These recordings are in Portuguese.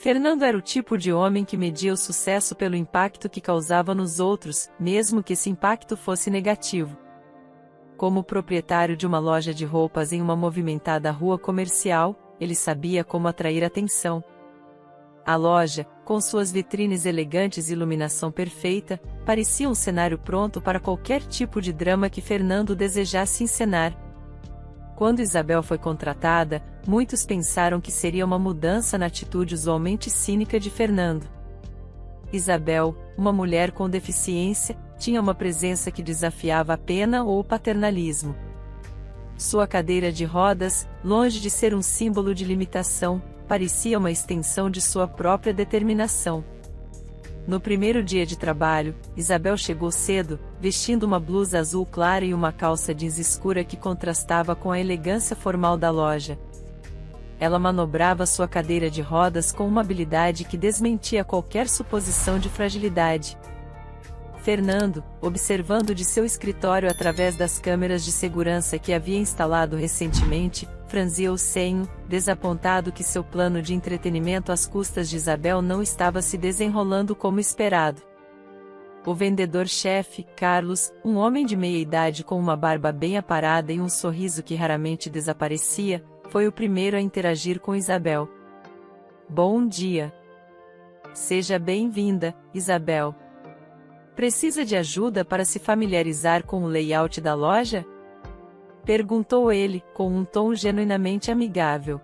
Fernando era o tipo de homem que media o sucesso pelo impacto que causava nos outros, mesmo que esse impacto fosse negativo. Como proprietário de uma loja de roupas em uma movimentada rua comercial, ele sabia como atrair atenção. A loja, com suas vitrines elegantes e iluminação perfeita, parecia um cenário pronto para qualquer tipo de drama que Fernando desejasse encenar. Quando Isabel foi contratada, muitos pensaram que seria uma mudança na atitude usualmente cínica de Fernando. Isabel, uma mulher com deficiência, tinha uma presença que desafiava a pena ou o paternalismo. Sua cadeira de rodas, longe de ser um símbolo de limitação, parecia uma extensão de sua própria determinação. No primeiro dia de trabalho, Isabel chegou cedo, vestindo uma blusa azul clara e uma calça jeans escura que contrastava com a elegância formal da loja. Ela manobrava sua cadeira de rodas com uma habilidade que desmentia qualquer suposição de fragilidade. Fernando, observando de seu escritório através das câmeras de segurança que havia instalado recentemente, franzia o senho, desapontado que seu plano de entretenimento às custas de Isabel não estava se desenrolando como esperado. O vendedor-chefe, Carlos, um homem de meia-idade com uma barba bem aparada e um sorriso que raramente desaparecia, foi o primeiro a interagir com Isabel. Bom dia. Seja bem-vinda, Isabel. Precisa de ajuda para se familiarizar com o layout da loja? Perguntou ele, com um tom genuinamente amigável.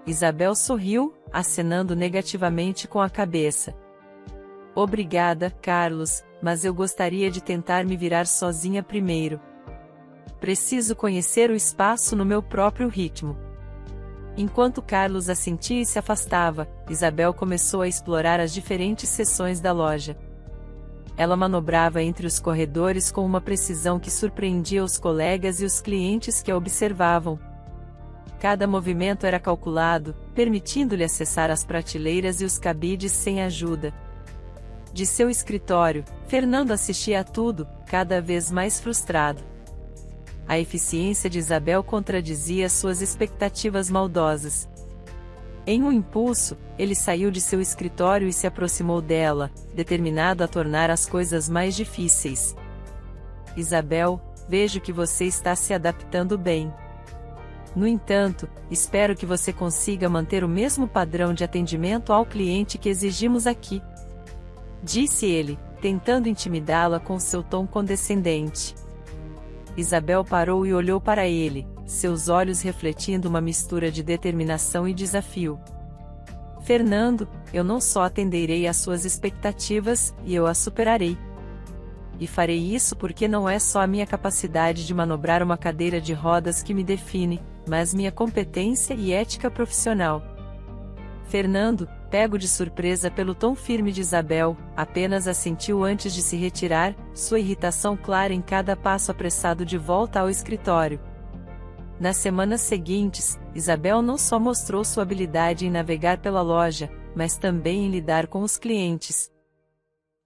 Isabel sorriu, acenando negativamente com a cabeça. Obrigada, Carlos, mas eu gostaria de tentar me virar sozinha primeiro. Preciso conhecer o espaço no meu próprio ritmo. Enquanto Carlos assentia e se afastava, Isabel começou a explorar as diferentes seções da loja. Ela manobrava entre os corredores com uma precisão que surpreendia os colegas e os clientes que a observavam. Cada movimento era calculado, permitindo-lhe acessar as prateleiras e os cabides sem ajuda. De seu escritório, Fernando assistia a tudo, cada vez mais frustrado. A eficiência de Isabel contradizia suas expectativas maldosas. Em um impulso, ele saiu de seu escritório e se aproximou dela, determinado a tornar as coisas mais difíceis. Isabel, vejo que você está se adaptando bem. No entanto, espero que você consiga manter o mesmo padrão de atendimento ao cliente que exigimos aqui. Disse ele, tentando intimidá-la com seu tom condescendente. Isabel parou e olhou para ele, seus olhos refletindo uma mistura de determinação e desafio. Fernando, eu não só atenderei às suas expectativas, e eu as superarei. E farei isso porque não é só a minha capacidade de manobrar uma cadeira de rodas que me define, mas minha competência e ética profissional. Fernando, pego de surpresa pelo tom firme de Isabel, apenas assentiu antes de se retirar, sua irritação clara em cada passo apressado de volta ao escritório. Nas semanas seguintes, Isabel não só mostrou sua habilidade em navegar pela loja, mas também em lidar com os clientes.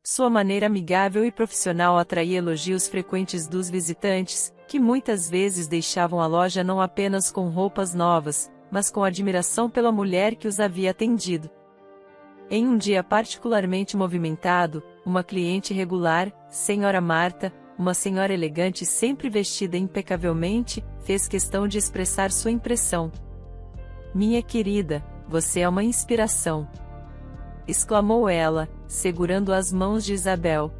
Sua maneira amigável e profissional atraía elogios frequentes dos visitantes, que muitas vezes deixavam a loja não apenas com roupas novas, mas com admiração pela mulher que os havia atendido. Em um dia particularmente movimentado, uma cliente regular, Senhora Marta, uma senhora elegante sempre vestida impecavelmente, fez questão de expressar sua impressão. Minha querida, você é uma inspiração! Exclamou ela, segurando as mãos de Isabel.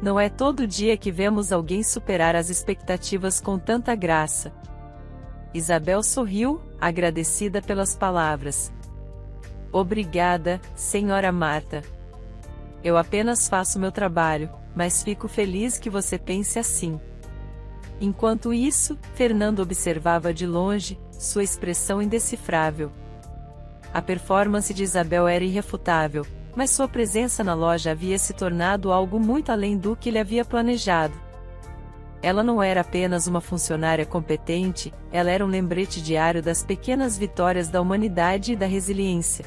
Não é todo dia que vemos alguém superar as expectativas com tanta graça. Isabel sorriu, agradecida pelas palavras. Obrigada, Senhora Marta. Eu apenas faço meu trabalho, mas fico feliz que você pense assim. Enquanto isso, Fernando observava de longe, sua expressão indecifrável. A performance de Isabel era irrefutável, mas sua presença na loja havia se tornado algo muito além do que ele havia planejado. Ela não era apenas uma funcionária competente, ela era um lembrete diário das pequenas vitórias da humanidade e da resiliência.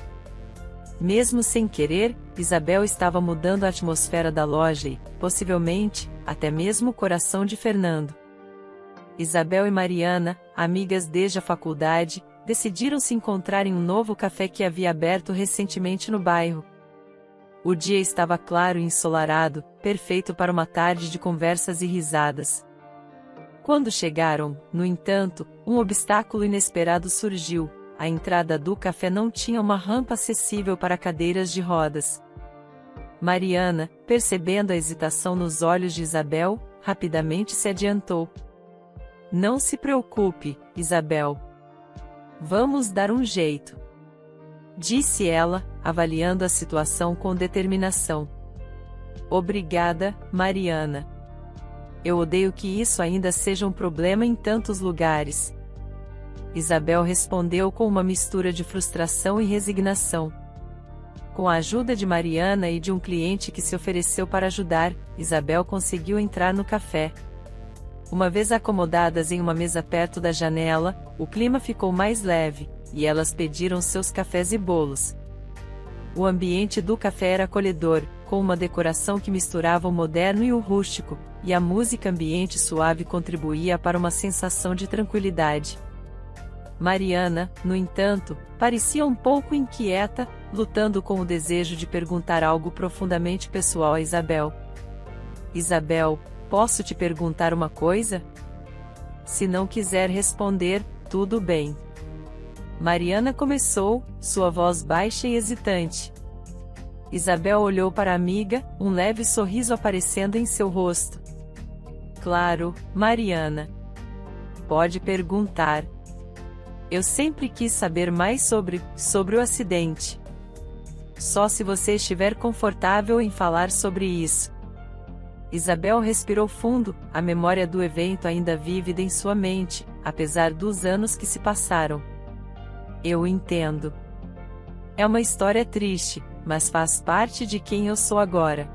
Mesmo sem querer, Isabel estava mudando a atmosfera da loja e, possivelmente, até mesmo o coração de Fernando. Isabel e Mariana, amigas desde a faculdade, decidiram se encontrar em um novo café que havia aberto recentemente no bairro. O dia estava claro e ensolarado, perfeito para uma tarde de conversas e risadas. Quando chegaram, no entanto, um obstáculo inesperado surgiu: a entrada do café não tinha uma rampa acessível para cadeiras de rodas. Mariana, percebendo a hesitação nos olhos de Isabel, rapidamente se adiantou. Não se preocupe, Isabel. Vamos dar um jeito, disse ela, avaliando a situação com determinação. Obrigada, Mariana. Eu odeio que isso ainda seja um problema em tantos lugares. Isabel respondeu com uma mistura de frustração e resignação. Com a ajuda de Mariana e de um cliente que se ofereceu para ajudar, Isabel conseguiu entrar no café. Uma vez acomodadas em uma mesa perto da janela, o clima ficou mais leve, e elas pediram seus cafés e bolos. O ambiente do café era acolhedor, com uma decoração que misturava o moderno e o rústico, e a música ambiente suave contribuía para uma sensação de tranquilidade. Mariana, no entanto, parecia um pouco inquieta, lutando com o desejo de perguntar algo profundamente pessoal a Isabel. Isabel, posso te perguntar uma coisa? Se não quiser responder, tudo bem. Mariana começou, sua voz baixa e hesitante. Isabel olhou para a amiga, um leve sorriso aparecendo em seu rosto. Claro, Mariana. Pode perguntar. Eu sempre quis saber mais sobre o acidente. Só se você estiver confortável em falar sobre isso. Isabel respirou fundo, a memória do evento ainda vívida em sua mente, apesar dos anos que se passaram. Eu entendo. É uma história triste, mas faz parte de quem eu sou agora.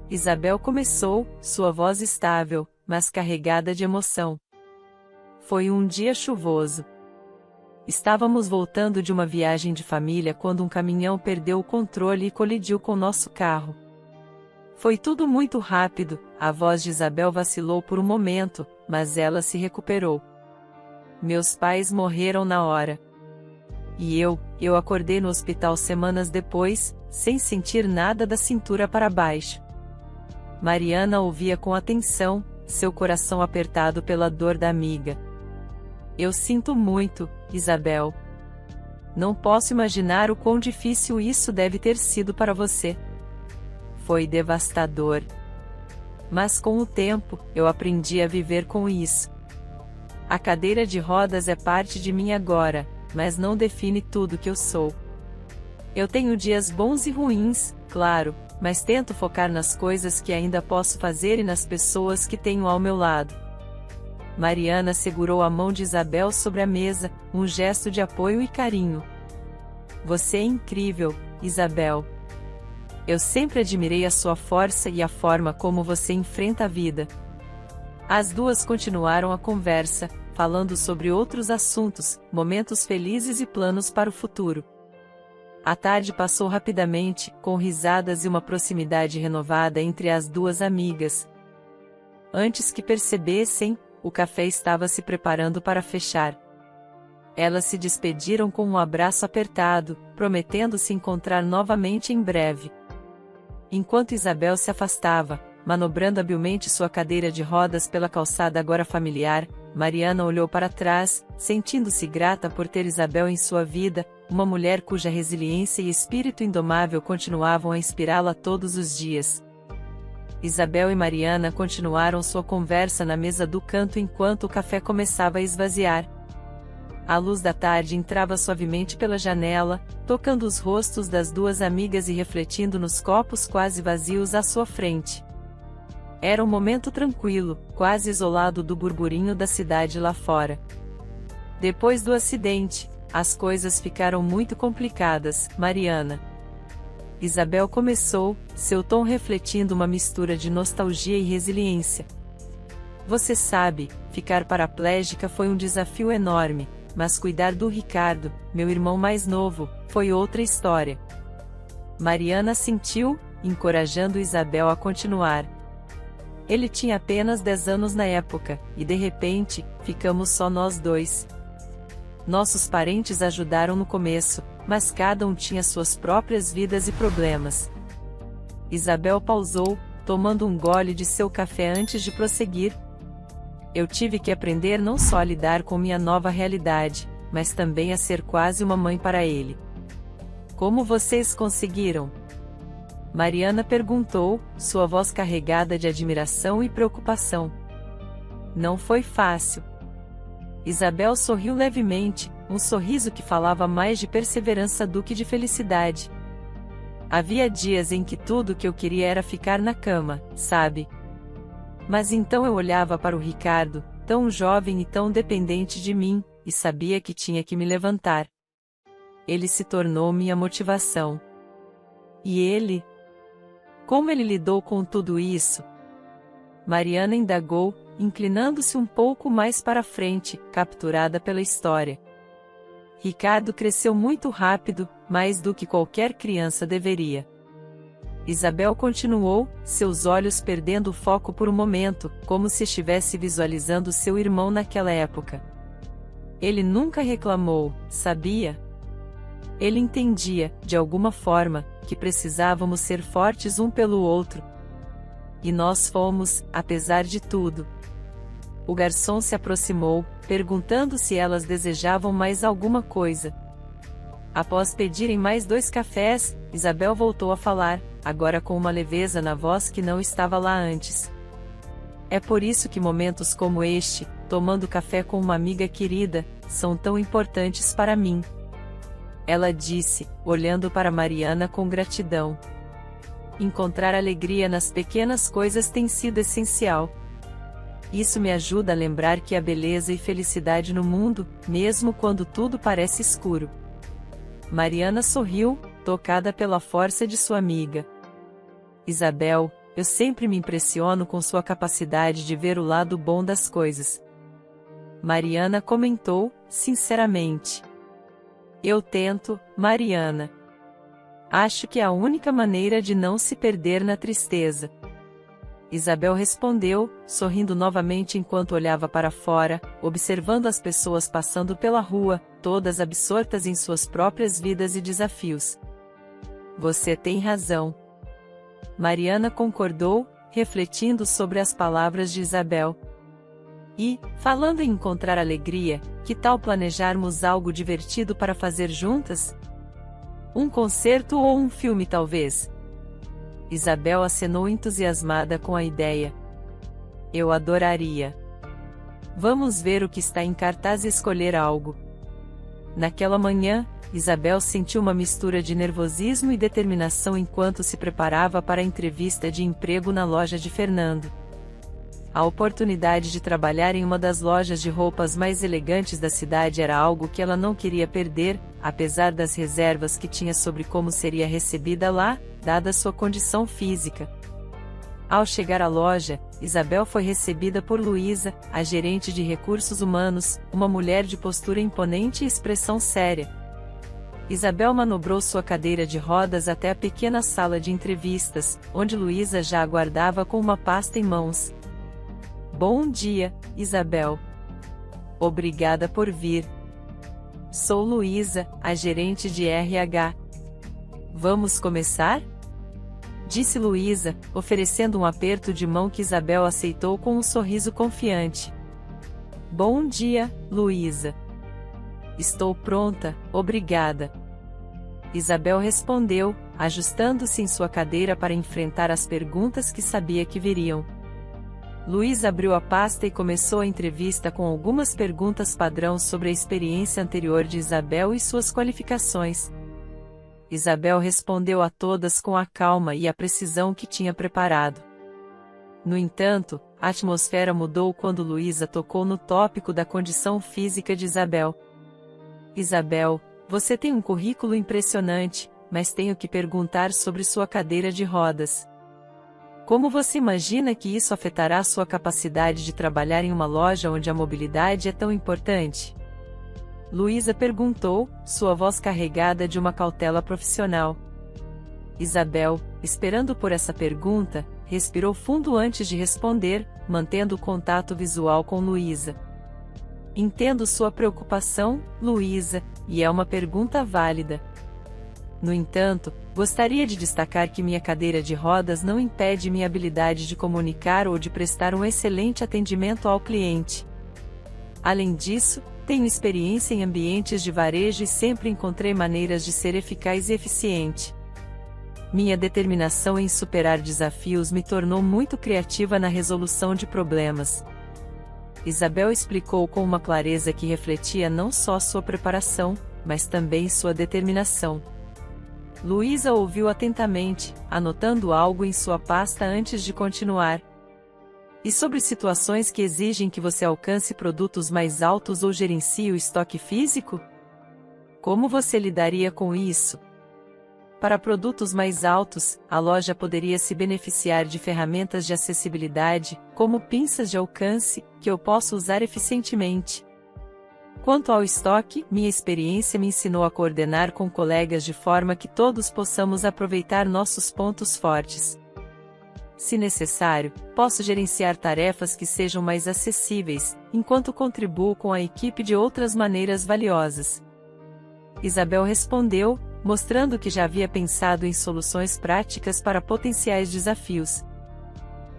Isabel começou, sua voz estável, mas carregada de emoção. Foi um dia chuvoso. Estávamos voltando de uma viagem de família quando um caminhão perdeu o controle e colidiu com nosso carro. Foi tudo muito rápido, a voz de Isabel vacilou por um momento, mas ela se recuperou. Meus pais morreram na hora. E eu acordei no hospital semanas depois, sem sentir nada da cintura para baixo. Mariana ouvia com atenção, seu coração apertado pela dor da amiga. Eu sinto muito, Isabel. Não posso imaginar o quão difícil isso deve ter sido para você. Foi devastador. Mas com o tempo, eu aprendi a viver com isso. A cadeira de rodas é parte de mim agora, mas não define tudo que eu sou. Eu tenho dias bons e ruins, claro, mas tento focar nas coisas que ainda posso fazer e nas pessoas que tenho ao meu lado. Mariana segurou a mão de Isabel sobre a mesa, um gesto de apoio e carinho. Você é incrível, Isabel. Eu sempre admirei a sua força e a forma como você enfrenta a vida. As duas continuaram a conversa, falando sobre outros assuntos, momentos felizes e planos para o futuro. A tarde passou rapidamente, com risadas e uma proximidade renovada entre as duas amigas. Antes que percebessem, o café estava se preparando para fechar. Elas se despediram com um abraço apertado, prometendo se encontrar novamente em breve. Enquanto Isabel se afastava, manobrando habilmente sua cadeira de rodas pela calçada agora familiar, Mariana olhou para trás, sentindo-se grata por ter Isabel em sua vida, uma mulher cuja resiliência e espírito indomável continuavam a inspirá-la todos os dias. Isabel e Mariana continuaram sua conversa na mesa do canto enquanto o café começava a esvaziar. A luz da tarde entrava suavemente pela janela, tocando os rostos das duas amigas e refletindo nos copos quase vazios à sua frente. Era um momento tranquilo, quase isolado do burburinho da cidade lá fora. Depois do acidente, as coisas ficaram muito complicadas, Mariana. Isabel começou, seu tom refletindo uma mistura de nostalgia e resiliência. Você sabe, ficar paraplégica foi um desafio enorme, mas cuidar do Ricardo, meu irmão mais novo, foi outra história. Mariana assentiu, encorajando Isabel a continuar. Ele tinha apenas 10 anos na época, e de repente, ficamos só nós dois. Nossos parentes ajudaram no começo, mas cada um tinha suas próprias vidas e problemas. Isabel pausou, tomando um gole de seu café antes de prosseguir. Eu tive que aprender não só a lidar com minha nova realidade, mas também a ser quase uma mãe para ele. Como vocês conseguiram? Mariana perguntou, sua voz carregada de admiração e preocupação. Não foi fácil. Isabel sorriu levemente, um sorriso que falava mais de perseverança do que de felicidade. Havia dias em que tudo o que eu queria era ficar na cama, sabe? Mas então eu olhava para o Ricardo, tão jovem e tão dependente de mim, e sabia que tinha que me levantar. Ele se tornou minha motivação. E ele? Como ele lidou com tudo isso? Mariana indagou, inclinando-se um pouco mais para frente, capturada pela história. Ricardo cresceu muito rápido, mais do que qualquer criança deveria. Isabel continuou, seus olhos perdendo o foco por um momento, como se estivesse visualizando seu irmão naquela época. Ele nunca reclamou, sabia? Ele entendia, de alguma forma, que precisávamos ser fortes um pelo outro. E nós fomos, apesar de tudo. O garçom se aproximou, perguntando se elas desejavam mais alguma coisa. Após pedirem mais 2 cafés, Isabel voltou a falar, agora com uma leveza na voz que não estava lá antes. É por isso que momentos como este, tomando café com uma amiga querida, são tão importantes para mim. Ela disse, olhando para Mariana com gratidão. Encontrar alegria nas pequenas coisas tem sido essencial. Isso me ajuda a lembrar que há beleza e felicidade no mundo, mesmo quando tudo parece escuro. Mariana sorriu, tocada pela força de sua amiga. Isabel, eu sempre me impressiono com sua capacidade de ver o lado bom das coisas. Mariana comentou, sinceramente. Eu tento, Mariana. Acho que é a única maneira de não se perder na tristeza. Isabel respondeu, sorrindo novamente enquanto olhava para fora, observando as pessoas passando pela rua, todas absortas em suas próprias vidas e desafios. Você tem razão. Mariana concordou, refletindo sobre as palavras de Isabel. E, falando em encontrar alegria, que tal planejarmos algo divertido para fazer juntas? Um concerto ou um filme talvez? Isabel acenou entusiasmada com a ideia. Eu adoraria. Vamos ver o que está em cartaz e escolher algo. Naquela manhã, Isabel sentiu uma mistura de nervosismo e determinação enquanto se preparava para a entrevista de emprego na loja de Fernando. A oportunidade de trabalhar em uma das lojas de roupas mais elegantes da cidade era algo que ela não queria perder, apesar das reservas que tinha sobre como seria recebida lá, dada sua condição física. Ao chegar à loja, Isabel foi recebida por Luísa, a gerente de recursos humanos, uma mulher de postura imponente e expressão séria. Isabel manobrou sua cadeira de rodas até a pequena sala de entrevistas, onde Luísa já aguardava com uma pasta em mãos. Bom dia, Isabel. Obrigada por vir. Sou Luísa, a gerente de RH. Vamos começar? Disse Luísa, oferecendo um aperto de mão que Isabel aceitou com um sorriso confiante. Bom dia, Luísa. Estou pronta, obrigada. Isabel respondeu, ajustando-se em sua cadeira para enfrentar as perguntas que sabia que viriam. Luísa abriu a pasta e começou a entrevista com algumas perguntas padrão sobre a experiência anterior de Isabel e suas qualificações. Isabel respondeu a todas com a calma e a precisão que tinha preparado. No entanto, a atmosfera mudou quando Luísa tocou no tópico da condição física de Isabel. Isabel, você tem um currículo impressionante, mas tenho que perguntar sobre sua cadeira de rodas. Como você imagina que isso afetará sua capacidade de trabalhar em uma loja onde a mobilidade é tão importante? Luísa perguntou, sua voz carregada de uma cautela profissional. Isabel, esperando por essa pergunta, respirou fundo antes de responder, mantendo o contato visual com Luísa. Entendo sua preocupação, Luísa, e é uma pergunta válida. No entanto, gostaria de destacar que minha cadeira de rodas não impede minha habilidade de comunicar ou de prestar um excelente atendimento ao cliente. Além disso, tenho experiência em ambientes de varejo e sempre encontrei maneiras de ser eficaz e eficiente. Minha determinação em superar desafios me tornou muito criativa na resolução de problemas. Isabel explicou com uma clareza que refletia não só sua preparação, mas também sua determinação. Luísa ouviu atentamente, anotando algo em sua pasta antes de continuar. E sobre situações que exigem que você alcance produtos mais altos ou gerencie o estoque físico? Como você lidaria com isso? Para produtos mais altos, a loja poderia se beneficiar de ferramentas de acessibilidade, como pinças de alcance, que eu posso usar eficientemente. Quanto ao estoque, minha experiência me ensinou a coordenar com colegas de forma que todos possamos aproveitar nossos pontos fortes. Se necessário, posso gerenciar tarefas que sejam mais acessíveis, enquanto contribuo com a equipe de outras maneiras valiosas. Isabel respondeu, mostrando que já havia pensado em soluções práticas para potenciais desafios.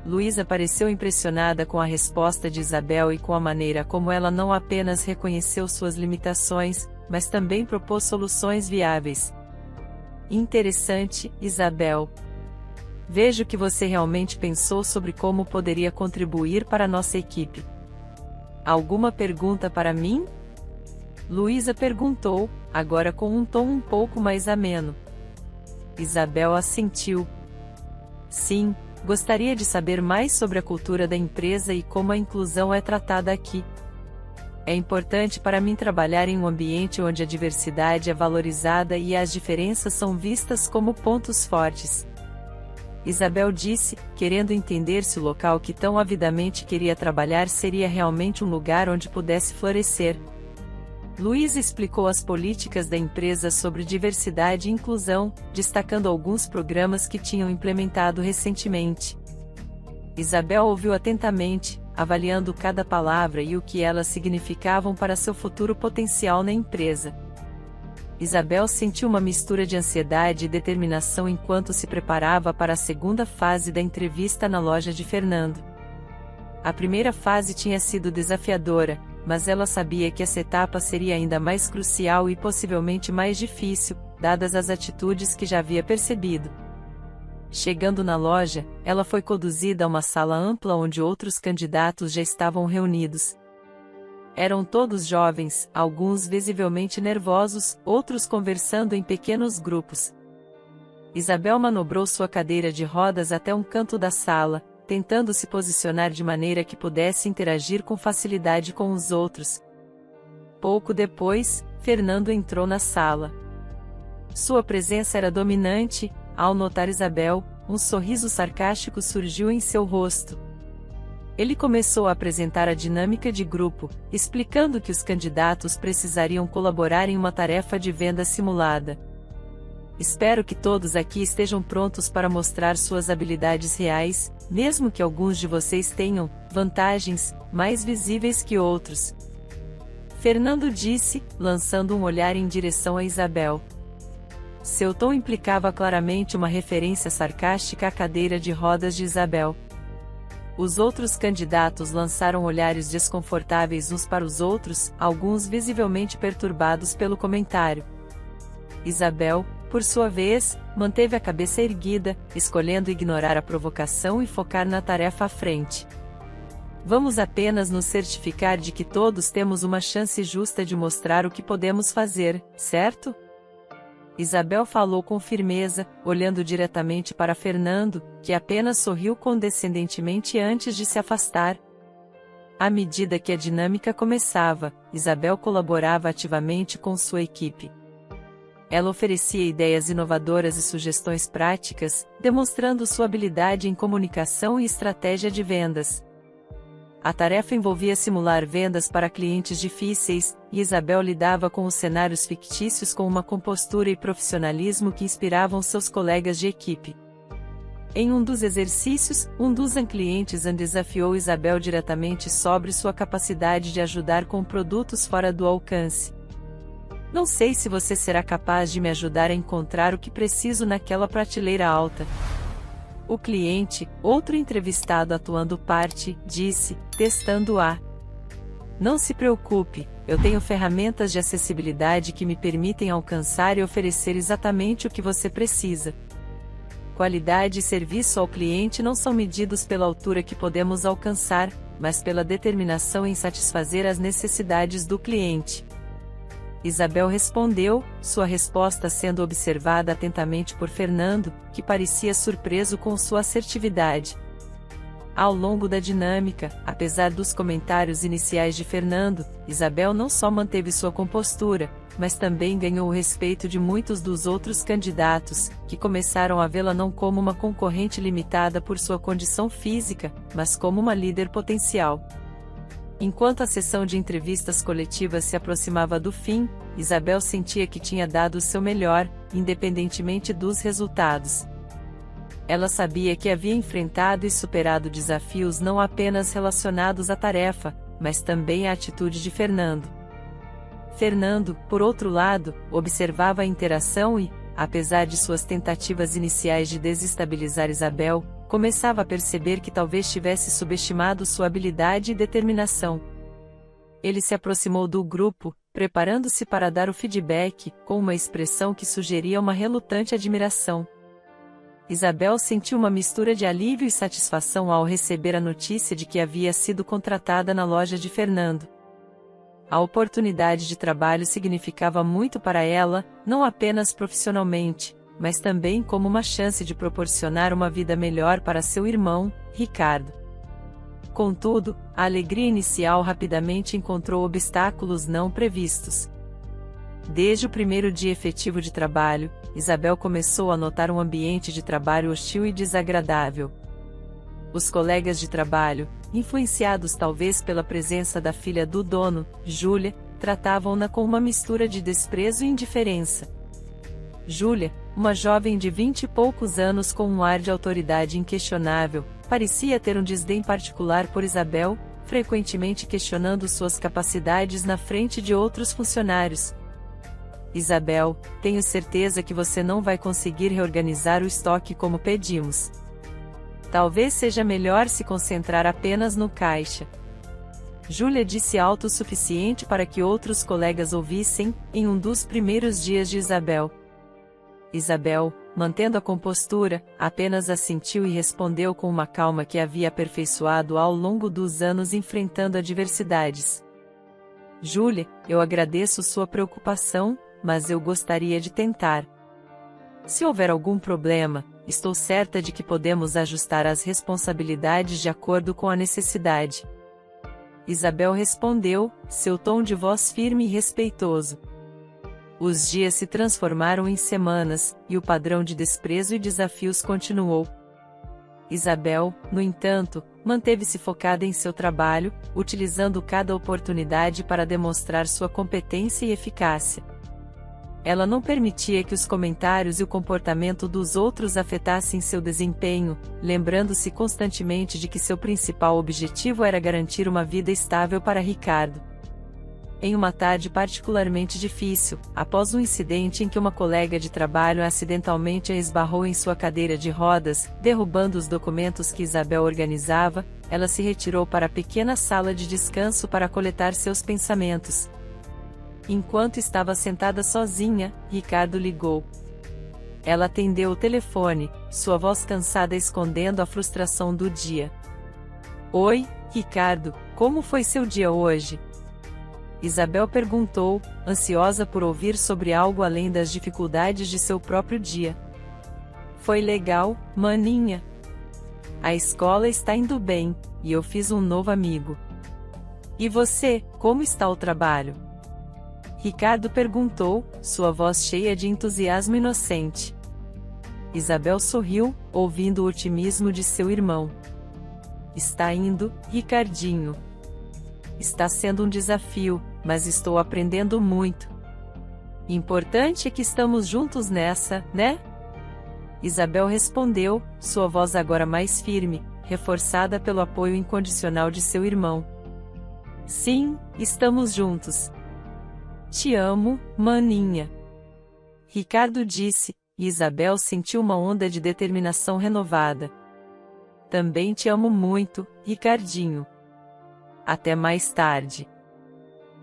Luísa pareceu impressionada com a resposta de Isabel e com a maneira como ela não apenas reconheceu suas limitações, mas também propôs soluções viáveis. Interessante, Isabel. Vejo que você realmente pensou sobre como poderia contribuir para a nossa equipe. Alguma pergunta para mim? Luísa perguntou, agora com um tom um pouco mais ameno. Isabel assentiu. Sim, gostaria de saber mais sobre a cultura da empresa e como a inclusão é tratada aqui. É importante para mim trabalhar em um ambiente onde a diversidade é valorizada e as diferenças são vistas como pontos fortes. Isabel disse, querendo entender se o local que tão avidamente queria trabalhar seria realmente um lugar onde pudesse florescer. Luísa explicou as políticas da empresa sobre diversidade e inclusão, destacando alguns programas que tinham implementado recentemente. Isabel ouviu atentamente, avaliando cada palavra e o que elas significavam para seu futuro potencial na empresa. Isabel sentiu uma mistura de ansiedade e determinação enquanto se preparava para a segunda fase da entrevista na loja de Fernando. A primeira fase tinha sido desafiadora, mas ela sabia que essa etapa seria ainda mais crucial e possivelmente mais difícil, dadas as atitudes que já havia percebido. Chegando na loja, ela foi conduzida a uma sala ampla onde outros candidatos já estavam reunidos. Eram todos jovens, alguns visivelmente nervosos, outros conversando em pequenos grupos. Isabel manobrou sua cadeira de rodas até um canto da sala, tentando se posicionar de maneira que pudesse interagir com facilidade com os outros. Pouco depois, Fernando entrou na sala. Sua presença era dominante. Ao notar Isabel, um sorriso sarcástico surgiu em seu rosto. Ele começou a apresentar a dinâmica de grupo, explicando que os candidatos precisariam colaborar em uma tarefa de venda simulada. Espero que todos aqui estejam prontos para mostrar suas habilidades reais, mesmo que alguns de vocês tenham vantagens mais visíveis que outros. Fernando disse, lançando um olhar em direção a Isabel. Seu tom implicava claramente uma referência sarcástica à cadeira de rodas de Isabel. Os outros candidatos lançaram olhares desconfortáveis uns para os outros, alguns visivelmente perturbados pelo comentário. Isabel, por sua vez, manteve a cabeça erguida, escolhendo ignorar a provocação e focar na tarefa à frente. Vamos apenas nos certificar de que todos temos uma chance justa de mostrar o que podemos fazer, certo? Isabel falou com firmeza, olhando diretamente para Fernando, que apenas sorriu condescendentemente antes de se afastar. À medida que a dinâmica começava, Isabel colaborava ativamente com sua equipe. Ela oferecia ideias inovadoras e sugestões práticas, demonstrando sua habilidade em comunicação e estratégia de vendas. A tarefa envolvia simular vendas para clientes difíceis, e Isabel lidava com os cenários fictícios com uma compostura e profissionalismo que inspiravam seus colegas de equipe. Em um dos exercícios, um dos clientes desafiou Isabel diretamente sobre sua capacidade de ajudar com produtos fora do alcance. Não sei se você será capaz de me ajudar a encontrar o que preciso naquela prateleira alta. O cliente, outro entrevistado atuando parte, disse, testando a. Não se preocupe, eu tenho ferramentas de acessibilidade que me permitem alcançar e oferecer exatamente o que você precisa. Qualidade e serviço ao cliente não são medidos pela altura que podemos alcançar, mas pela determinação em satisfazer as necessidades do cliente. Isabel respondeu, sua resposta sendo observada atentamente por Fernando, que parecia surpreso com sua assertividade. Ao longo da dinâmica, apesar dos comentários iniciais de Fernando, Isabel não só manteve sua compostura, mas também ganhou o respeito de muitos dos outros candidatos, que começaram a vê-la não como uma concorrente limitada por sua condição física, mas como uma líder potencial. Enquanto a sessão de entrevistas coletivas se aproximava do fim, Isabel sentia que tinha dado o seu melhor, independentemente dos resultados. Ela sabia que havia enfrentado e superado desafios não apenas relacionados à tarefa, mas também à atitude de Fernando. Fernando, por outro lado, observava a interação e, apesar de suas tentativas iniciais de desestabilizar Isabel, começava a perceber que talvez tivesse subestimado sua habilidade e determinação. Ele se aproximou do grupo, preparando-se para dar o feedback, com uma expressão que sugeria uma relutante admiração. Isabel sentiu uma mistura de alívio e satisfação ao receber a notícia de que havia sido contratada na loja de Fernando. A oportunidade de trabalho significava muito para ela, não apenas profissionalmente, mas também como uma chance de proporcionar uma vida melhor para seu irmão, Ricardo. Contudo, a alegria inicial rapidamente encontrou obstáculos não previstos. Desde o primeiro dia efetivo de trabalho, Isabel começou a notar um ambiente de trabalho hostil e desagradável. Os colegas de trabalho, influenciados talvez pela presença da filha do dono, Júlia, tratavam-na com uma mistura de desprezo e indiferença. Júlia, uma jovem de 20 e poucos anos com um ar de autoridade inquestionável, parecia ter um desdém particular por Isabel, frequentemente questionando suas capacidades na frente de outros funcionários. Isabel, tenho certeza que você não vai conseguir reorganizar o estoque como pedimos. Talvez seja melhor se concentrar apenas no caixa. Júlia disse alto o suficiente para que outros colegas ouvissem, em um dos primeiros dias de Isabel. Isabel, mantendo a compostura, apenas assentiu e respondeu com uma calma que havia aperfeiçoado ao longo dos anos enfrentando adversidades. Júlia, eu agradeço sua preocupação, mas eu gostaria de tentar. Se houver algum problema, estou certa de que podemos ajustar as responsabilidades de acordo com a necessidade. Isabel respondeu, seu tom de voz firme e respeitoso. Os dias se transformaram em semanas, e o padrão de desprezo e desafios continuou. Isabel, no entanto, manteve-se focada em seu trabalho, utilizando cada oportunidade para demonstrar sua competência e eficácia. Ela não permitia que os comentários e o comportamento dos outros afetassem seu desempenho, lembrando-se constantemente de que seu principal objetivo era garantir uma vida estável para Ricardo. Em uma tarde particularmente difícil, após um incidente em que uma colega de trabalho acidentalmente a esbarrou em sua cadeira de rodas, derrubando os documentos que Isabel organizava, ela se retirou para a pequena sala de descanso para coletar seus pensamentos. Enquanto estava sentada sozinha, Ricardo ligou. Ela atendeu o telefone, sua voz cansada escondendo a frustração do dia. Oi, Ricardo, como foi seu dia hoje? Isabel perguntou, ansiosa por ouvir sobre algo além das dificuldades de seu próprio dia. Foi legal, maninha. A escola está indo bem, e eu fiz um novo amigo. E você, como está o trabalho? Ricardo perguntou, sua voz cheia de entusiasmo inocente. Isabel sorriu, ouvindo o otimismo de seu irmão. Está indo, Ricardinho. Está sendo um desafio, mas estou aprendendo muito. Importante é que estamos juntos nessa, né? Isabel respondeu, sua voz agora mais firme, reforçada pelo apoio incondicional de seu irmão. Sim, estamos juntos. Te amo, maninha. Ricardo disse, e Isabel sentiu uma onda de determinação renovada. Também te amo muito, Ricardinho. Até mais tarde.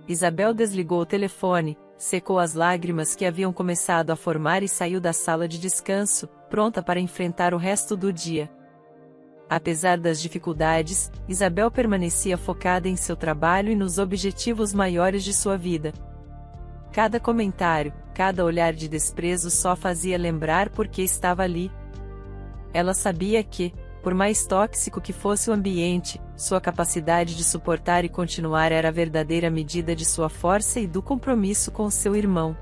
Isabel desligou o telefone, secou as lágrimas que haviam começado a formar e saiu da sala de descanso, pronta para enfrentar o resto do dia. Apesar das dificuldades, Isabel permanecia focada em seu trabalho e nos objetivos maiores de sua vida. Cada comentário, cada olhar de desprezo só fazia lembrar por que estava ali. Ela sabia que, por mais tóxico que fosse o ambiente, sua capacidade de suportar e continuar era a verdadeira medida de sua força e do compromisso com seu irmão.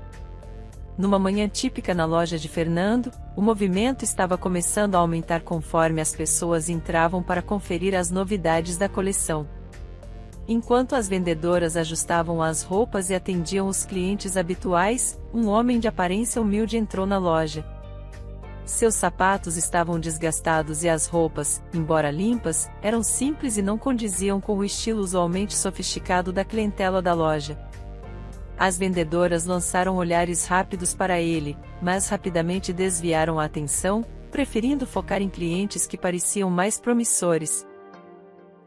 Numa manhã típica na loja de Fernando, o movimento estava começando a aumentar conforme as pessoas entravam para conferir as novidades da coleção. Enquanto as vendedoras ajustavam as roupas e atendiam os clientes habituais, um homem de aparência humilde entrou na loja. Seus sapatos estavam desgastados e as roupas, embora limpas, eram simples e não condiziam com o estilo usualmente sofisticado da clientela da loja. As vendedoras lançaram olhares rápidos para ele, mas rapidamente desviaram a atenção, preferindo focar em clientes que pareciam mais promissores.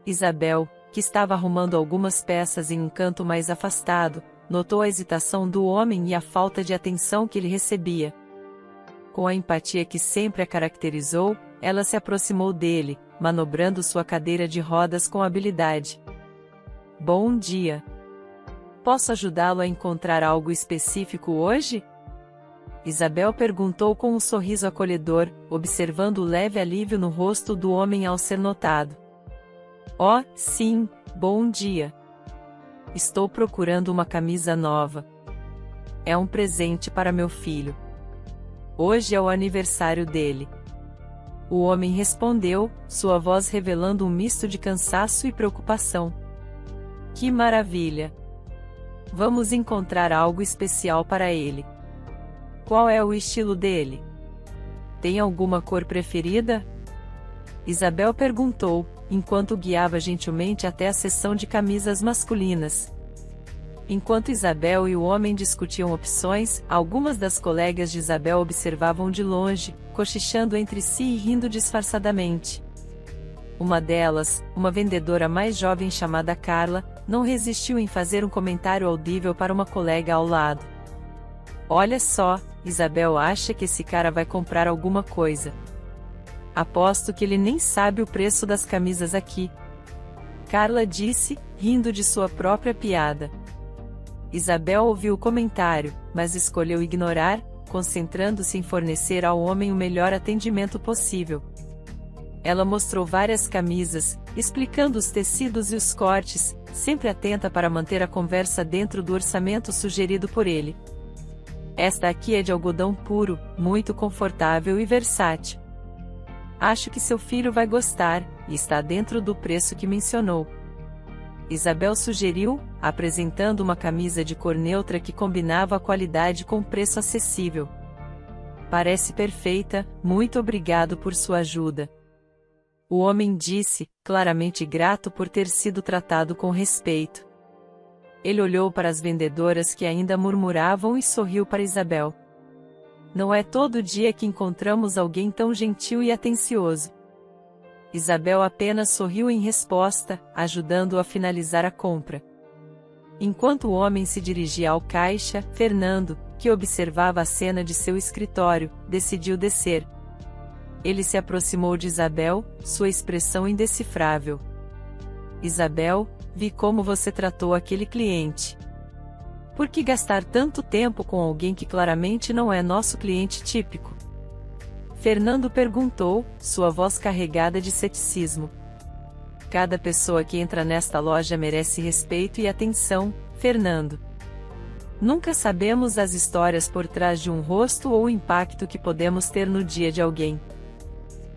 Isabel, que estava arrumando algumas peças em um canto mais afastado, notou a hesitação do homem e a falta de atenção que ele recebia. Com a empatia que sempre a caracterizou, ela se aproximou dele, manobrando sua cadeira de rodas com habilidade. Bom dia! Posso ajudá-lo a encontrar algo específico hoje? Isabel perguntou com um sorriso acolhedor, observando o leve alívio no rosto do homem ao ser notado. Oh, sim, bom dia! Estou procurando uma camisa nova. É um presente para meu filho. Hoje é o aniversário dele. O homem respondeu, sua voz revelando um misto de cansaço e preocupação. Que maravilha! Vamos encontrar algo especial para ele. Qual é o estilo dele? Tem alguma cor preferida? Isabel perguntou, enquanto guiava gentilmente até a seção de camisas masculinas. Enquanto Isabel e o homem discutiam opções, algumas das colegas de Isabel observavam de longe, cochichando entre si e rindo disfarçadamente. Uma delas, uma vendedora mais jovem chamada Carla, não resistiu em fazer um comentário audível para uma colega ao lado. Olha só, Isabel acha que esse cara vai comprar alguma coisa. Aposto que ele nem sabe o preço das camisas aqui. Carla disse, rindo de sua própria piada. Isabel ouviu o comentário, mas escolheu ignorar, concentrando-se em fornecer ao homem o melhor atendimento possível. Ela mostrou várias camisas, explicando os tecidos e os cortes, sempre atenta para manter a conversa dentro do orçamento sugerido por ele. Esta aqui é de algodão puro, muito confortável e versátil. Acho que seu filho vai gostar, e está dentro do preço que mencionou. Isabel sugeriu, apresentando uma camisa de cor neutra que combinava a qualidade com preço acessível. Parece perfeita, muito obrigado por sua ajuda. O homem disse, claramente grato por ter sido tratado com respeito. Ele olhou para as vendedoras que ainda murmuravam e sorriu para Isabel. Não é todo dia que encontramos alguém tão gentil e atencioso. Isabel apenas sorriu em resposta, ajudando-o a finalizar a compra. Enquanto o homem se dirigia ao caixa, Fernando, que observava a cena de seu escritório, decidiu descer. Ele se aproximou de Isabel, sua expressão indecifrável. Isabel, vi como você tratou aquele cliente. Por que gastar tanto tempo com alguém que claramente não é nosso cliente típico? Fernando perguntou, sua voz carregada de ceticismo. Cada pessoa que entra nesta loja merece respeito e atenção, Fernando. Nunca sabemos as histórias por trás de um rosto ou o impacto que podemos ter no dia de alguém.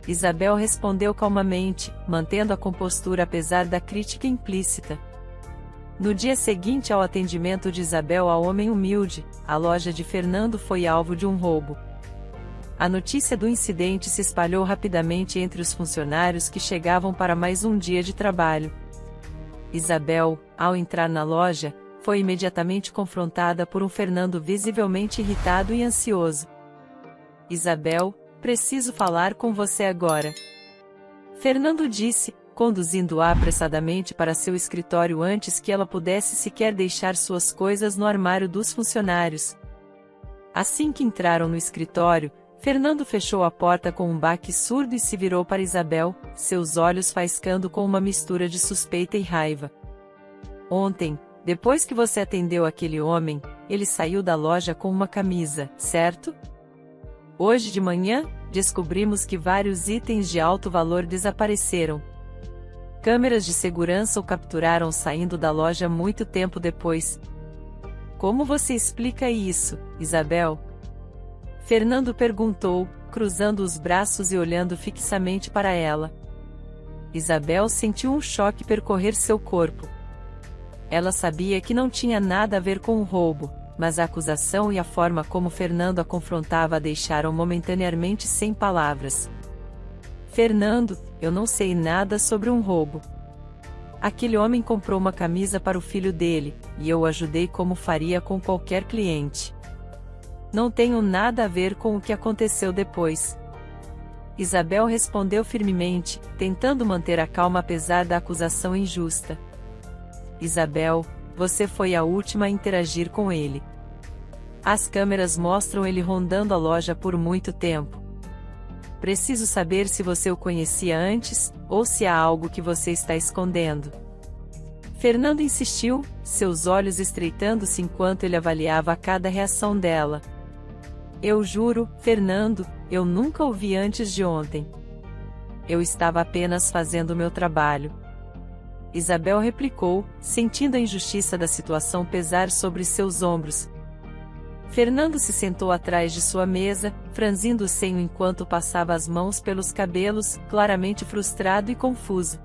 Isabel respondeu calmamente, mantendo a compostura apesar da crítica implícita. No dia seguinte ao atendimento de Isabel ao homem humilde, a loja de Fernando foi alvo de um roubo. A notícia do incidente se espalhou rapidamente entre os funcionários que chegavam para mais um dia de trabalho. Isabel, ao entrar na loja, foi imediatamente confrontada por um Fernando visivelmente irritado e ansioso. Isabel, preciso falar com você agora. Fernando disse, conduzindo-a apressadamente para seu escritório antes que ela pudesse sequer deixar suas coisas no armário dos funcionários. Assim que entraram no escritório, Fernando fechou a porta com um baque surdo e se virou para Isabel, seus olhos faiscando com uma mistura de suspeita e raiva. Ontem, depois que você atendeu aquele homem, ele saiu da loja com uma camisa, certo? Hoje de manhã, descobrimos que vários itens de alto valor desapareceram. Câmeras de segurança o capturaram saindo da loja muito tempo depois. Como você explica isso, Isabel? Fernando perguntou, cruzando os braços e olhando fixamente para ela. Isabel sentiu um choque percorrer seu corpo. Ela sabia que não tinha nada a ver com o roubo, mas a acusação e a forma como Fernando a confrontava a deixaram momentaneamente sem palavras. Fernando, eu não sei nada sobre um roubo. Aquele homem comprou uma camisa para o filho dele, e eu o ajudei como faria com qualquer cliente. Não tenho nada a ver com o que aconteceu depois. Isabel respondeu firmemente, tentando manter a calma apesar da acusação injusta. Isabel, você foi a última a interagir com ele. As câmeras mostram ele rondando a loja por muito tempo. Preciso saber se você o conhecia antes, ou se há algo que você está escondendo. Fernando insistiu, seus olhos estreitando-se enquanto ele avaliava cada reação dela. Eu juro, Fernando, eu nunca o vi antes de ontem. Eu estava apenas fazendo o meu trabalho. Isabel replicou, sentindo a injustiça da situação pesar sobre seus ombros. Fernando se sentou atrás de sua mesa, franzindo o senho enquanto passava as mãos pelos cabelos, claramente frustrado e confuso.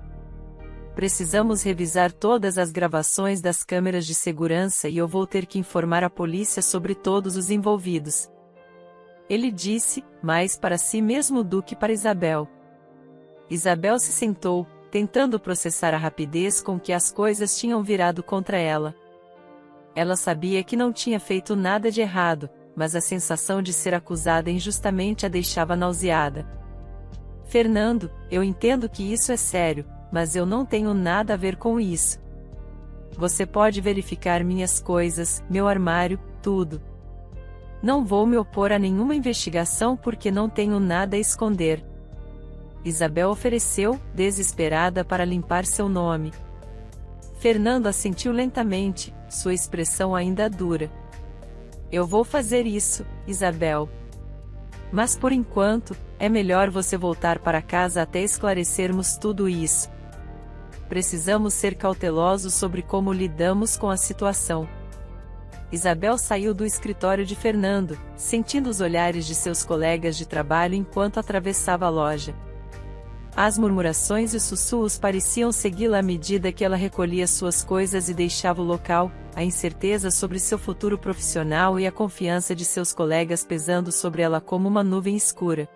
Precisamos revisar todas as gravações das câmeras de segurança e eu vou ter que informar a polícia sobre todos os envolvidos. Ele disse, mais para si mesmo do que para Isabel. Isabel se sentou, tentando processar a rapidez com que as coisas tinham virado contra ela. Ela sabia que não tinha feito nada de errado, mas a sensação de ser acusada injustamente a deixava nauseada. Fernando, eu entendo que isso é sério, mas eu não tenho nada a ver com isso. Você pode verificar minhas coisas, meu armário, tudo. Não vou me opor a nenhuma investigação porque não tenho nada a esconder. Isabel ofereceu, desesperada para limpar seu nome. Fernando assentiu lentamente, sua expressão ainda dura. Eu vou fazer isso, Isabel. Mas por enquanto, é melhor você voltar para casa até esclarecermos tudo isso. Precisamos ser cautelosos sobre como lidamos com a situação. Isabel saiu do escritório de Fernando, sentindo os olhares de seus colegas de trabalho enquanto atravessava a loja. As murmurações e sussurros pareciam segui-la à medida que ela recolhia suas coisas e deixava o local, a incerteza sobre seu futuro profissional e a confiança de seus colegas pesando sobre ela como uma nuvem escura.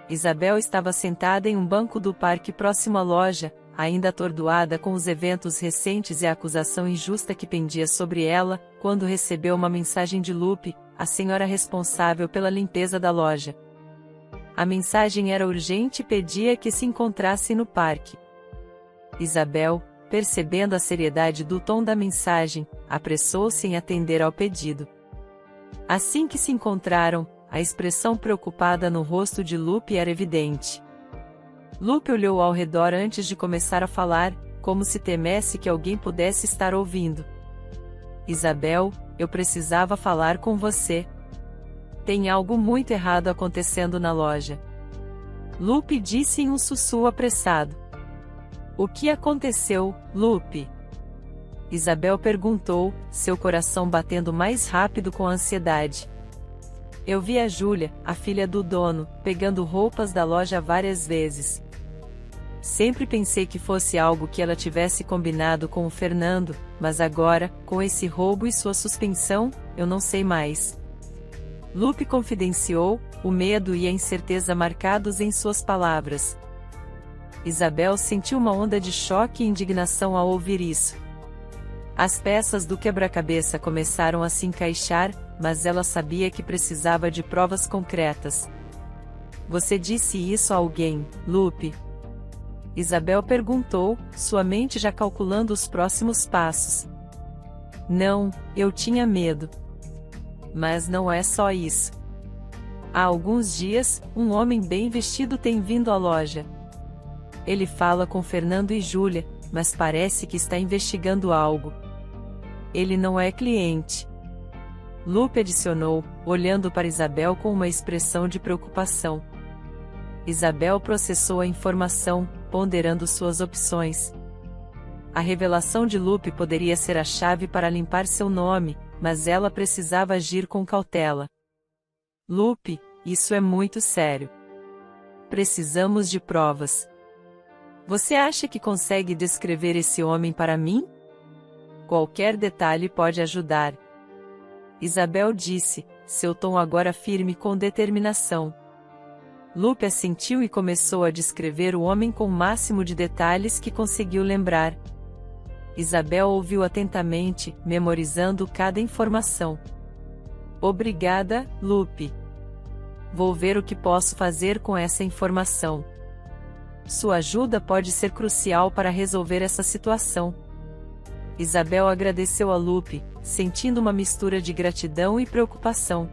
Isabel estava sentada em um banco do parque próximo à loja, ainda atordoada com os eventos recentes e a acusação injusta que pendia sobre ela, quando recebeu uma mensagem de Lupe, a senhora responsável pela limpeza da loja. A mensagem era urgente e pedia que se encontrasse no parque. Isabel, percebendo a seriedade do tom da mensagem, apressou-se em atender ao pedido. Assim que se encontraram, a expressão preocupada no rosto de Lupe era evidente. Lupe olhou ao redor antes de começar a falar, como se temesse que alguém pudesse estar ouvindo. Isabel, eu precisava falar com você. Tem algo muito errado acontecendo na loja. Lupe disse em um sussurro apressado. O que aconteceu, Lupe? Isabel perguntou, seu coração batendo mais rápido com ansiedade. Eu vi a Júlia, a filha do dono, pegando roupas da loja várias vezes. Sempre pensei que fosse algo que ela tivesse combinado com o Fernando, mas agora, com esse roubo e sua suspensão, eu não sei mais. Lupe confidenciou, o medo e a incerteza marcados em suas palavras. Isabel sentiu uma onda de choque e indignação ao ouvir isso. As peças do quebra-cabeça começaram a se encaixar, mas ela sabia que precisava de provas concretas. Você disse isso a alguém, Lupe? Isabel perguntou, sua mente já calculando os próximos passos. Não, eu tinha medo. Mas não é só isso. Há alguns dias, um homem bem vestido tem vindo à loja. Ele fala com Fernando e Júlia, mas parece que está investigando algo. Ele não é cliente. Lupe adicionou, olhando para Isabel com uma expressão de preocupação. Isabel processou a informação, ponderando suas opções. A revelação de Lupe poderia ser a chave para limpar seu nome, mas ela precisava agir com cautela. Lupe, isso é muito sério. Precisamos de provas. Você acha que consegue descrever esse homem para mim? Qualquer detalhe pode ajudar. Isabel disse, seu tom agora firme com determinação. Lupe assentiu e começou a descrever o homem com o máximo de detalhes que conseguiu lembrar. Isabel ouviu atentamente, memorizando cada informação. Obrigada, Lupe. Vou ver o que posso fazer com essa informação. Sua ajuda pode ser crucial para resolver essa situação. Isabel agradeceu a Lupe, sentindo uma mistura de gratidão e preocupação.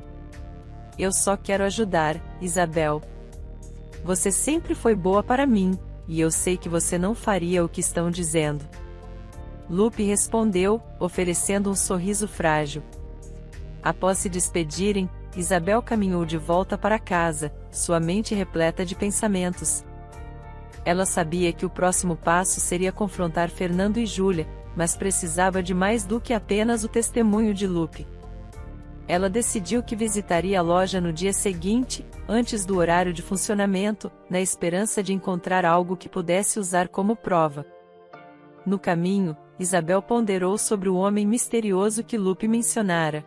Eu só quero ajudar, Isabel. Você sempre foi boa para mim, e eu sei que você não faria o que estão dizendo. Lupe respondeu, oferecendo um sorriso frágil. Após se despedirem, Isabel caminhou de volta para casa, sua mente repleta de pensamentos. Ela sabia que o próximo passo seria confrontar Fernando e Júlia, mas precisava de mais do que apenas o testemunho de Lupe. Ela decidiu que visitaria a loja no dia seguinte, antes do horário de funcionamento, na esperança de encontrar algo que pudesse usar como prova. No caminho, Isabel ponderou sobre o homem misterioso que Lupe mencionara.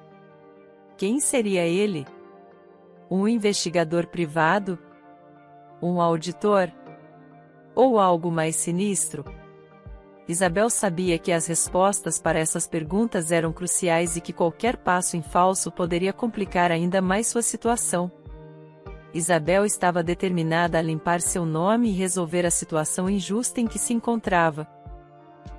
Quem seria ele? Um investigador privado? Um auditor? Ou algo mais sinistro? Isabel sabia que as respostas para essas perguntas eram cruciais e que qualquer passo em falso poderia complicar ainda mais sua situação. Isabel estava determinada a limpar seu nome e resolver a situação injusta em que se encontrava.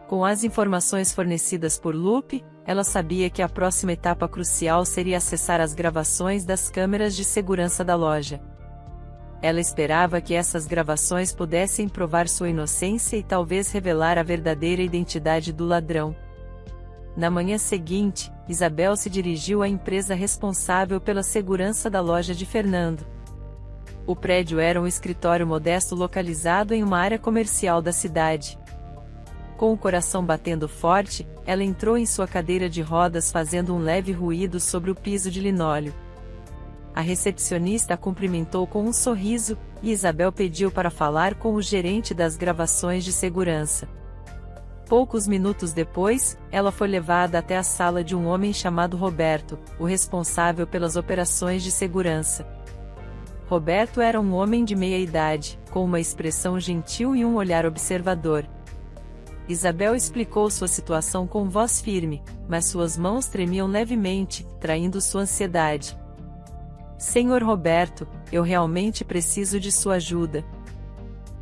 Com as informações fornecidas por Lupe, ela sabia que a próxima etapa crucial seria acessar as gravações das câmeras de segurança da loja. Ela esperava que essas gravações pudessem provar sua inocência e talvez revelar a verdadeira identidade do ladrão. Na manhã seguinte, Isabel se dirigiu à empresa responsável pela segurança da loja de Fernando. O prédio era um escritório modesto localizado em uma área comercial da cidade. Com o coração batendo forte, ela entrou em sua cadeira de rodas fazendo um leve ruído sobre o piso de linóleo. A recepcionista a cumprimentou com um sorriso, e Isabel pediu para falar com o gerente das gravações de segurança. Poucos minutos depois, ela foi levada até a sala de um homem chamado Roberto, o responsável pelas operações de segurança. Roberto era um homem de meia-idade, com uma expressão gentil e um olhar observador. Isabel explicou sua situação com voz firme, mas suas mãos tremiam levemente, traindo sua ansiedade. Senhor Roberto, eu realmente preciso de sua ajuda.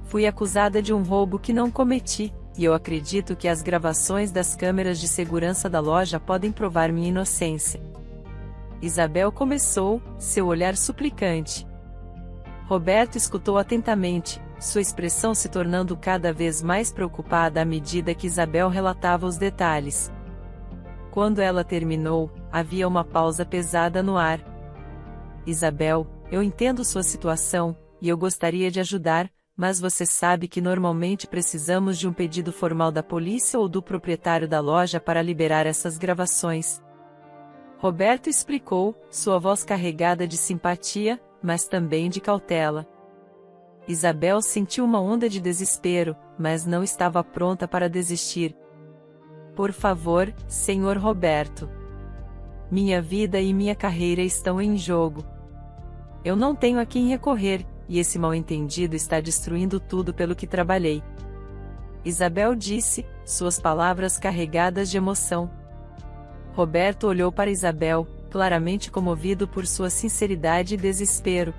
Fui acusada de um roubo que não cometi, e eu acredito que as gravações das câmeras de segurança da loja podem provar minha inocência. Isabel começou, seu olhar suplicante. Roberto escutou atentamente, sua expressão se tornando cada vez mais preocupada à medida que Isabel relatava os detalhes. Quando ela terminou, havia uma pausa pesada no ar. Isabel, eu entendo sua situação, e eu gostaria de ajudar, mas você sabe que normalmente precisamos de um pedido formal da polícia ou do proprietário da loja para liberar essas gravações. Roberto explicou, sua voz carregada de simpatia, mas também de cautela. Isabel sentiu uma onda de desespero, mas não estava pronta para desistir. Por favor, Senhor Roberto. Minha vida e minha carreira estão em jogo. Eu não tenho a quem recorrer, e esse mal-entendido está destruindo tudo pelo que trabalhei. Isabel disse, suas palavras carregadas de emoção. Roberto olhou para Isabel, claramente comovido por sua sinceridade e desespero.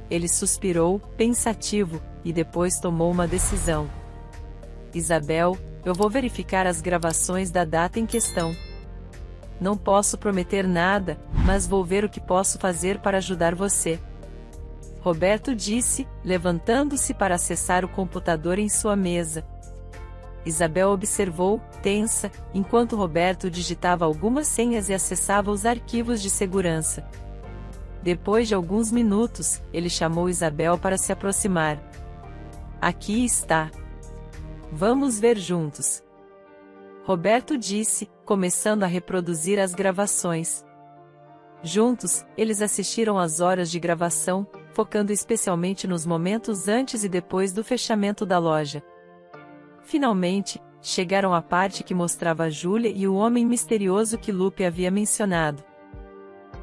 Ele suspirou, pensativo, e depois tomou uma decisão. Isabel, eu vou verificar as gravações da data em questão. Não posso prometer nada, mas vou ver o que posso fazer para ajudar você. Roberto disse, levantando-se para acessar o computador em sua mesa. Isabel observou, tensa, enquanto Roberto digitava algumas senhas e acessava os arquivos de segurança. Depois de alguns minutos, ele chamou Isabel para se aproximar. Aqui está. Vamos ver juntos. Roberto disse, começando a reproduzir as gravações. Juntos, eles assistiram às horas de gravação, focando especialmente nos momentos antes e depois do fechamento da loja. Finalmente, chegaram à parte que mostrava Júlia e o homem misterioso que Lupe havia mencionado.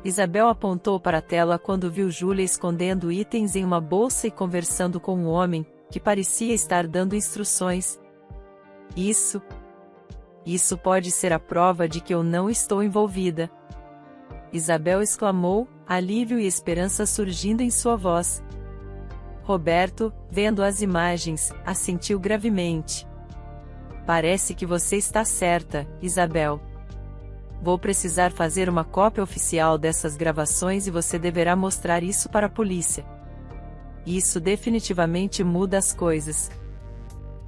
Isabel apontou para a tela quando viu Júlia escondendo itens em uma bolsa e conversando com um homem, que parecia estar dando instruções. Isso pode ser a prova de que eu não estou envolvida. Isabel exclamou, alívio e esperança surgindo em sua voz. Roberto, vendo as imagens, assentiu gravemente. Parece que você está certa, Isabel. Vou precisar fazer uma cópia oficial dessas gravações e você deverá mostrar isso para a polícia. Isso definitivamente muda as coisas.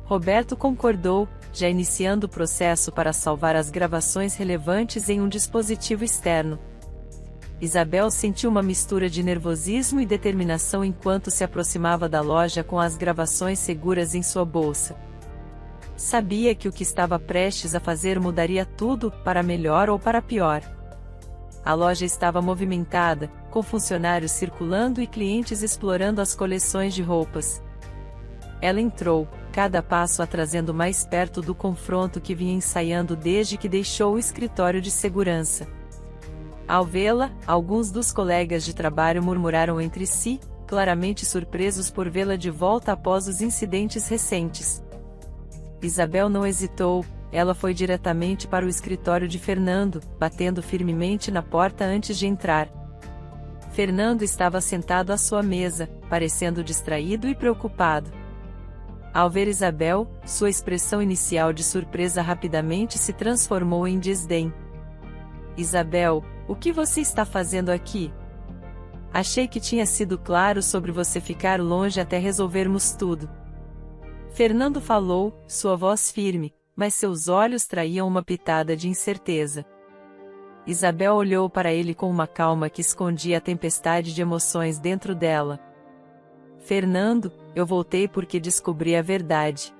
Roberto concordou, já iniciando o processo para salvar as gravações relevantes em um dispositivo externo. Isabel sentiu uma mistura de nervosismo e determinação enquanto se aproximava da loja com as gravações seguras em sua bolsa. Sabia que o que estava prestes a fazer mudaria tudo, para melhor ou para pior. A loja estava movimentada, com funcionários circulando e clientes explorando as coleções de roupas. Ela entrou, cada passo a trazendo mais perto do confronto que vinha ensaiando desde que deixou o escritório de segurança. Ao vê-la, alguns dos colegas de trabalho murmuraram entre si, claramente surpresos por vê-la de volta após os incidentes recentes. Isabel não hesitou, ela foi diretamente para o escritório de Fernando, batendo firmemente na porta antes de entrar. Fernando estava sentado à sua mesa, parecendo distraído e preocupado. Ao ver Isabel, sua expressão inicial de surpresa rapidamente se transformou em desdém. Isabel, o que você está fazendo aqui? Achei que tinha sido claro sobre você ficar longe até resolvermos tudo. Fernando falou, sua voz firme, mas seus olhos traíam uma pitada de incerteza. Isabel olhou para ele com uma calma que escondia a tempestade de emoções dentro dela. Fernando, eu voltei porque descobri a verdade.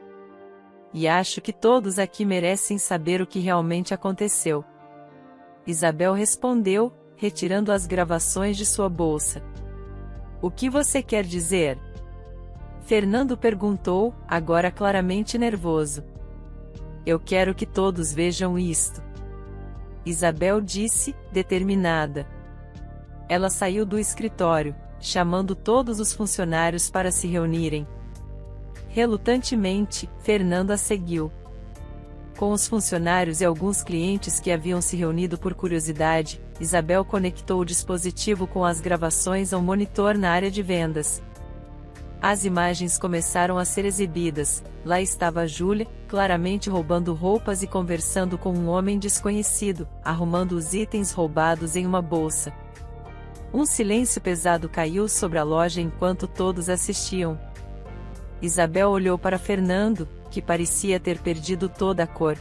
E acho que todos aqui merecem saber o que realmente aconteceu. Isabel respondeu, retirando as gravações de sua bolsa. O que você quer dizer? Fernando perguntou, agora claramente nervoso. Eu quero que todos vejam isto. Isabel disse, determinada. Ela saiu do escritório, chamando todos os funcionários para se reunirem. Relutantemente, Fernando a seguiu. Com os funcionários e alguns clientes que haviam se reunido por curiosidade, Isabel conectou o dispositivo com as gravações ao monitor na área de vendas. As imagens começaram a ser exibidas. Lá estava Júlia, claramente roubando roupas e conversando com um homem desconhecido, arrumando os itens roubados em uma bolsa. Um silêncio pesado caiu sobre a loja enquanto todos assistiam. Isabel olhou para Fernando, que parecia ter perdido toda a cor.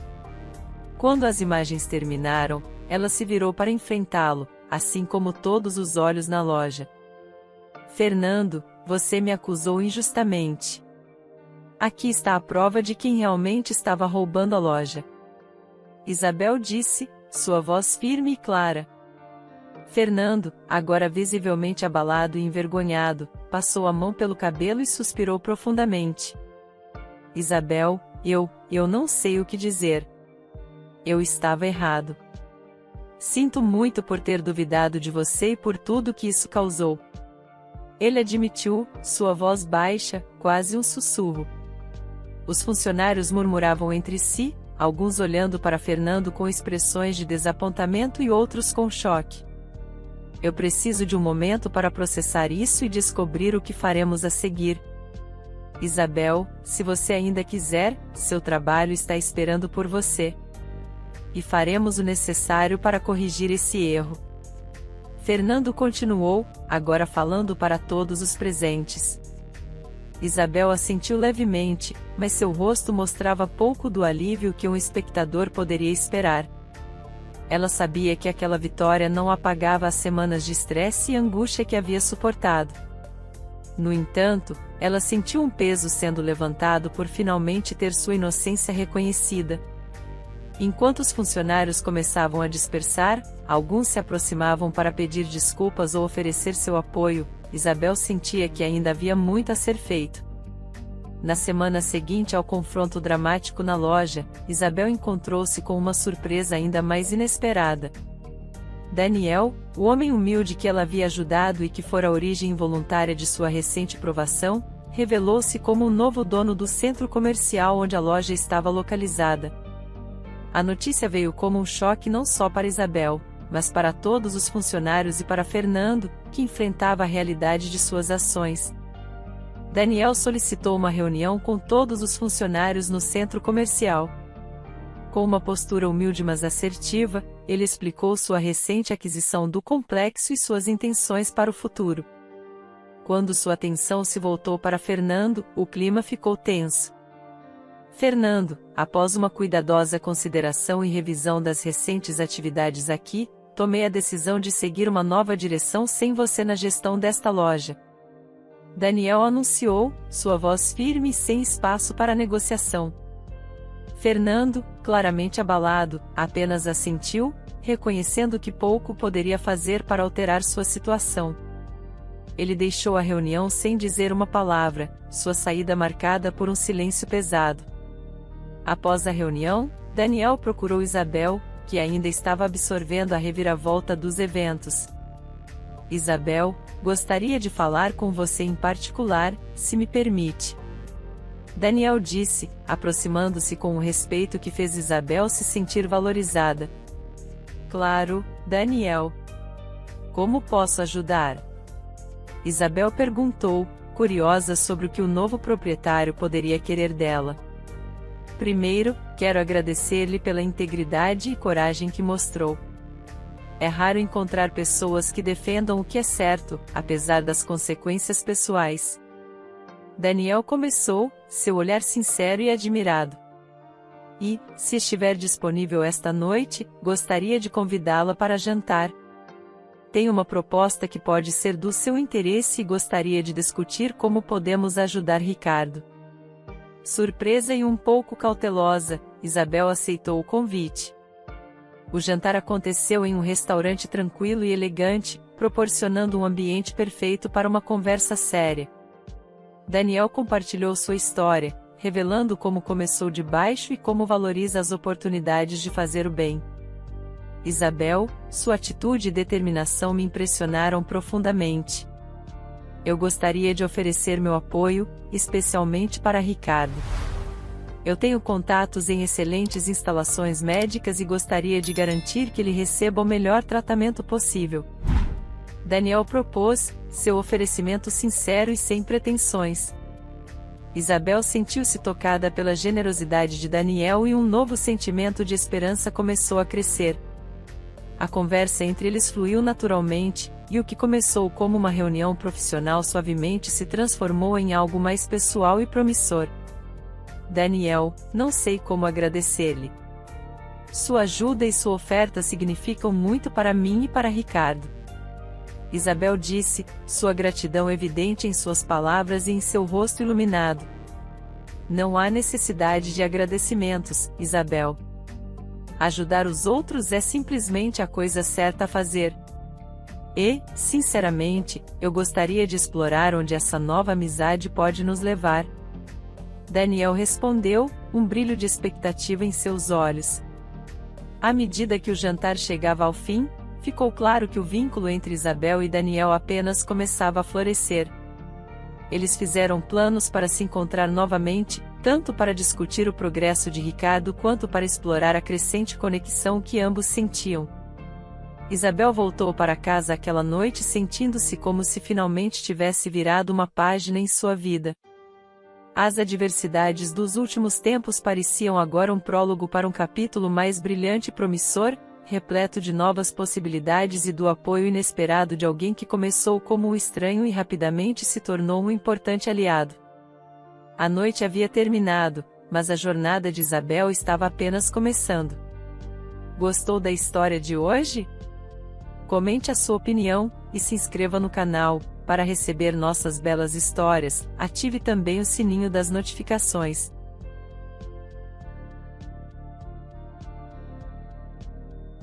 Quando as imagens terminaram, ela se virou para enfrentá-lo, assim como todos os olhos na loja. Fernando, você me acusou injustamente. Aqui está a prova de quem realmente estava roubando a loja. Isabel disse, sua voz firme e clara. Fernando, agora visivelmente abalado e envergonhado, passou a mão pelo cabelo e suspirou profundamente. Isabel, eu não sei o que dizer. Eu estava errado. Sinto muito por ter duvidado de você e por tudo que isso causou. Ele admitiu, sua voz baixa, quase um sussurro. Os funcionários murmuravam entre si, alguns olhando para Fernando com expressões de desapontamento e outros com choque. Eu preciso de um momento para processar isso e descobrir o que faremos a seguir. Isabel, se você ainda quiser, seu trabalho está esperando por você. E faremos o necessário para corrigir esse erro. Fernando continuou, agora falando para todos os presentes. Isabel assentiu levemente, mas seu rosto mostrava pouco do alívio que um espectador poderia esperar. Ela sabia que aquela vitória não apagava as semanas de estresse e angústia que havia suportado. No entanto, ela sentiu um peso sendo levantado por finalmente ter sua inocência reconhecida. Enquanto os funcionários começavam a dispersar, alguns se aproximavam para pedir desculpas ou oferecer seu apoio. Isabel sentia que ainda havia muito a ser feito. Na semana seguinte ao confronto dramático na loja, Isabel encontrou-se com uma surpresa ainda mais inesperada. Daniel, o homem humilde que ela havia ajudado e que fora a origem involuntária de sua recente provação, revelou-se como o novo dono do centro comercial onde a loja estava localizada. A notícia veio como um choque não só para Isabel, mas para todos os funcionários e para Fernando, que enfrentava a realidade de suas ações. Daniel solicitou uma reunião com todos os funcionários no centro comercial. Com uma postura humilde mas assertiva, ele explicou sua recente aquisição do complexo e suas intenções para o futuro. Quando sua atenção se voltou para Fernando, o clima ficou tenso. Fernando, após uma cuidadosa consideração e revisão das recentes atividades aqui, tomei a decisão de seguir uma nova direção sem você na gestão desta loja. Daniel anunciou, sua voz firme e sem espaço para negociação. Fernando, claramente abalado, apenas assentiu, reconhecendo que pouco poderia fazer para alterar sua situação. Ele deixou a reunião sem dizer uma palavra, sua saída marcada por um silêncio pesado. Após a reunião, Daniel procurou Isabel, que ainda estava absorvendo a reviravolta dos eventos. Isabel, gostaria de falar com você em particular, se me permite. Daniel disse, aproximando-se com um respeito que fez Isabel se sentir valorizada. Claro, Daniel. Como posso ajudar? Isabel perguntou, curiosa sobre o que o novo proprietário poderia querer dela. Primeiro, quero agradecer-lhe pela integridade e coragem que mostrou. É raro encontrar pessoas que defendam o que é certo, apesar das consequências pessoais. Daniel começou, seu olhar sincero e admirado. E, se estiver disponível esta noite, gostaria de convidá-la para jantar. Tenho uma proposta que pode ser do seu interesse e gostaria de discutir como podemos ajudar Ricardo. Surpresa e um pouco cautelosa, Isabel aceitou o convite. O jantar aconteceu em um restaurante tranquilo e elegante, proporcionando um ambiente perfeito para uma conversa séria. Daniel compartilhou sua história, revelando como começou de baixo e como valoriza as oportunidades de fazer o bem. Isabel, sua atitude e determinação me impressionaram profundamente. Eu gostaria de oferecer meu apoio, especialmente para Ricardo. Eu tenho contatos em excelentes instalações médicas e gostaria de garantir que ele receba o melhor tratamento possível. Daniel propôs, seu oferecimento sincero e sem pretensões. Isabel sentiu-se tocada pela generosidade de Daniel e um novo sentimento de esperança começou a crescer. A conversa entre eles fluiu naturalmente, e o que começou como uma reunião profissional suavemente se transformou em algo mais pessoal e promissor. Daniel, não sei como agradecer-lhe. Sua ajuda e sua oferta significam muito para mim e para Ricardo. Isabel disse, sua gratidão evidente em suas palavras e em seu rosto iluminado. Não há necessidade de agradecimentos, Isabel. Ajudar os outros é simplesmente a coisa certa a fazer. E, sinceramente, eu gostaria de explorar onde essa nova amizade pode nos levar. Daniel respondeu, um brilho de expectativa em seus olhos. À medida que o jantar chegava ao fim, ficou claro que o vínculo entre Isabel e Daniel apenas começava a florescer. Eles fizeram planos para se encontrar novamente, tanto para discutir o progresso de Ricardo quanto para explorar a crescente conexão que ambos sentiam. Isabel voltou para casa aquela noite sentindo-se como se finalmente tivesse virado uma página em sua vida. As adversidades dos últimos tempos pareciam agora um prólogo para um capítulo mais brilhante e promissor, repleto de novas possibilidades e do apoio inesperado de alguém que começou como um estranho e rapidamente se tornou um importante aliado. A noite havia terminado, mas a jornada de Isabel estava apenas começando. Gostou da história de hoje? Comente a sua opinião, e se inscreva no canal, para receber nossas belas histórias. Ative também o sininho das notificações.